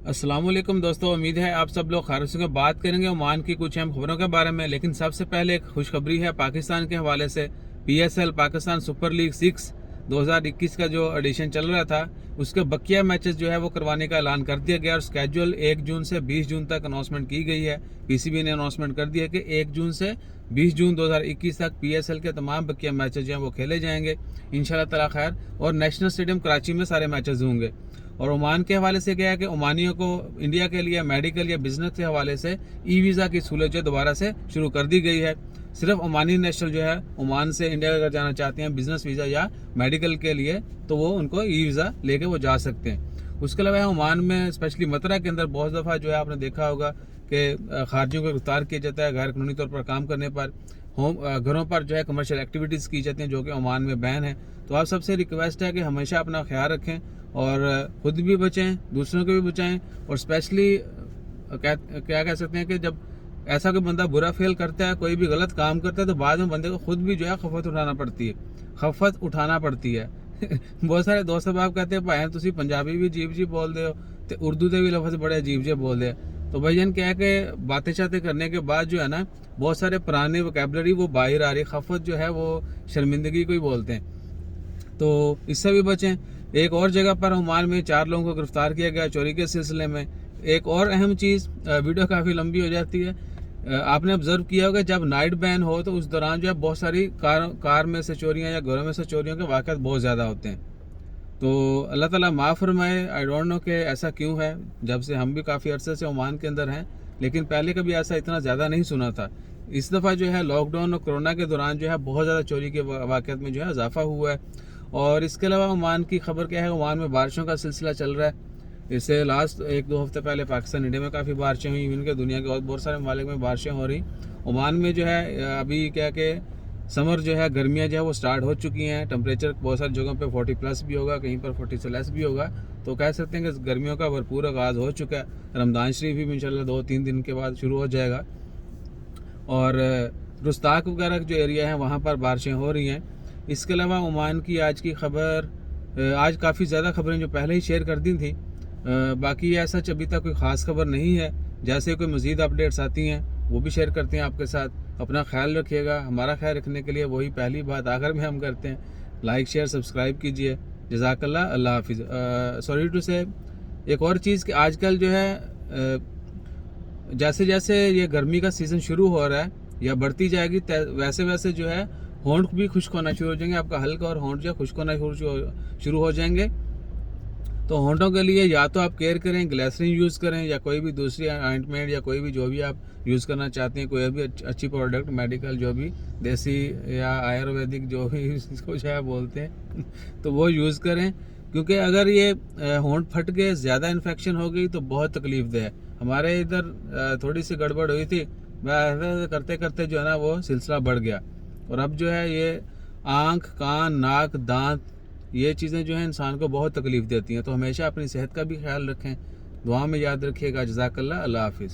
अस्सलाम वालेकुम दोस्तों, उम्मीद है आप सब लोग खैर से बात करेंगे ओमान की कुछ अहम खबरों के बारे में। लेकिन सबसे पहले एक खुशखबरी है पाकिस्तान के हवाले से। PSL पाकिस्तान सुपर लीग 6 2021 का जो एडिशन चल रहा था उसके बकिया मैचेस जो है वो करवाने का ऐलान कर दिया गया और स्केड्यूल 1 जून से 20 जून तक अनाउंसमेंट की गई है। PCB ने अनाउंसमेंट कर दिया कि 1 जून से 20 जून 2021 तक PSL के तमाम बकिया मैचेस जो हैं वो खेले जाएंगे इंशाल्लाह ताला खैर। और नेशनल स्टेडियम कराची में सारे मैचेस होंगे। और ओमान के हवाले से क्या है कि ओमानियों को इंडिया के लिए मेडिकल या बिजनेस के हवाले से ई वीज़ा की सहूलत जो दोबारा से शुरू कर दी गई है। सिर्फ ओमानी नेशनल जो है ओमान से इंडिया अगर जाना चाहते हैं बिजनेस वीज़ा या मेडिकल के लिए तो वो उनको ई वीज़ा लेके वो जा सकते हैं। उसके अलावा ओमान में स्पेशली मतरा के अंदर बहुत दफ़ा जो है आपने देखा होगा कि खारजियों को गिरफ्तार किया जाता है गैर कानूनी तौर पर काम करने पर। घरों पर जो है कमर्शियल एक्टिविटीज़ की जाती हैं जो कि ओमान में बैन है। तो आप सबसे रिक्वेस्ट है कि हमेशा अपना ख्याल रखें और खुद भी बचें, दूसरों को भी बचाएं। और स्पेशली क्या कह सकते हैं कि जब ऐसा कोई बंदा बुरा फेल करता है, कोई भी गलत काम करता है, तो बाद में बंदे को खुद भी जो है खफत उठाना पड़ती है बहुत सारे दोस्त बाप कहते हैं भाई तुसी पंजाबी भी अजीब जी बोल दे हो तो उर्दू के भी लफ्ज़ बड़े अजीब जे बोल दे। तो भाईजान क्या है कि बातें शातें करने के बाद जो है ना बहुत सारे पुराने वोकैबलरी वो बाहर आ रही। खफत जो है वो शर्मिंदगी को ही बोलते हैं, तो इससे भी बचें। एक और जगह पर ओमान में 4 लोगों को गिरफ्तार किया गया चोरी के सिलसिले में। एक और अहम चीज़, वीडियो काफ़ी लंबी हो जाती है, आपने ऑब्जर्व किया होगा जब नाइट बैन हो तो उस दौरान जो है बहुत सारी कार में से चोरियां या घरों में से चोरियों के वाक़यात बहुत ज़्यादा होते हैं। तो अल्लाह ताला माफ़ फरमाए। आई डोंट नो कि ऐसा क्यों है, जब से हम भी काफ़ी अरसे से ओमान के अंदर हैं लेकिन पहले कभी ऐसा इतना ज़्यादा नहीं सुना था। इस दफ़ा जो है लॉकडाउन और कोरोना के दौरान जो है बहुत ज़्यादा चोरी के वाक़यात में जो है इजाफा हुआ है। और इसके अलावा ओमान की खबर क्या है, ओमान में बारिशों का सिलसिला चल रहा है। इससे लास्ट 1-2 हफ्ते पहले पाकिस्तान इंडिया में काफ़ी बारिशें हुई, इनके दुनिया के बहुत सारे ममालिक में बारिशें हो रही। ओमान में जो है अभी क्या कि समर जो है गर्मियाँ जो है वो स्टार्ट हो चुकी हैं। टेम्परेचर बहुत सारी जगहों पे 40+ भी होगा, कहीं पर 40 से लेस भी होगा। तो कह सकते हैं कि गर्मियों का भरपूर आगाज़ हो चुका है। रमज़ान शरीफ भी इंशाल्लाह 2-3 दिन के बाद शुरू हो जाएगा। और रुस्ताक वगैरह जो एरिया है वहाँ पर बारिशें हो रही हैं। इसके अलावा ओमान की आज की खबर, आज काफ़ी ज़्यादा खबरें जो पहले ही शेयर कर दी थी, बाकी ऐसा अभी तक कोई ख़ास खबर नहीं है। जैसे कोई मज़ीद अपडेट्स आती हैं वो भी शेयर करते हैं आपके साथ। अपना ख्याल रखिएगा। हमारा ख्याल रखने के लिए वही पहली बात आखिर में हम करते हैं, लाइक शेयर सब्सक्राइब कीजिए। जज़ाकल्लाह, अल्लाह हाफिज़। सॉरी टू से एक और चीज़ कि आजकल जो है जैसे जैसे ये गर्मी का सीज़न शुरू हो रहा है या बढ़ती जाएगी वैसे वैसे जो है होंठ भी खुश्क होना शुरू हो जाएंगे। आपका हल्का और होंठ जो खुश्क होना शुरू हो जाएंगे। तो होंठों के लिए या तो आप केयर करें, ग्लिसरीन यूज़ करें या कोई भी दूसरी ऑइंटमेंट या कोई भी जो भी आप यूज़ करना चाहते हैं, कोई भी अच्छी प्रोडक्ट मेडिकल जो भी देसी या आयुर्वेदिक जो भी इसको जो है बोलते हैं तो वो यूज़ करें। क्योंकि अगर ये होंठ फट के ज़्यादा इन्फेक्शन हो गई तो बहुत तकलीफ दे है। हमारे इधर थोड़ी सी गड़बड़ हुई थी, वह करते करते जो है ना वो सिलसिला बढ़ गया। और अब जो है ये आँख, कान, नाक, दांत, ये चीज़ें जो हैं इंसान को बहुत तकलीफ देती हैं। तो हमेशा अपनी सेहत का भी ख्याल रखें, दुआ में याद रखिएगा। जज़ाकल्लाह, अल्लाह हाफिज़।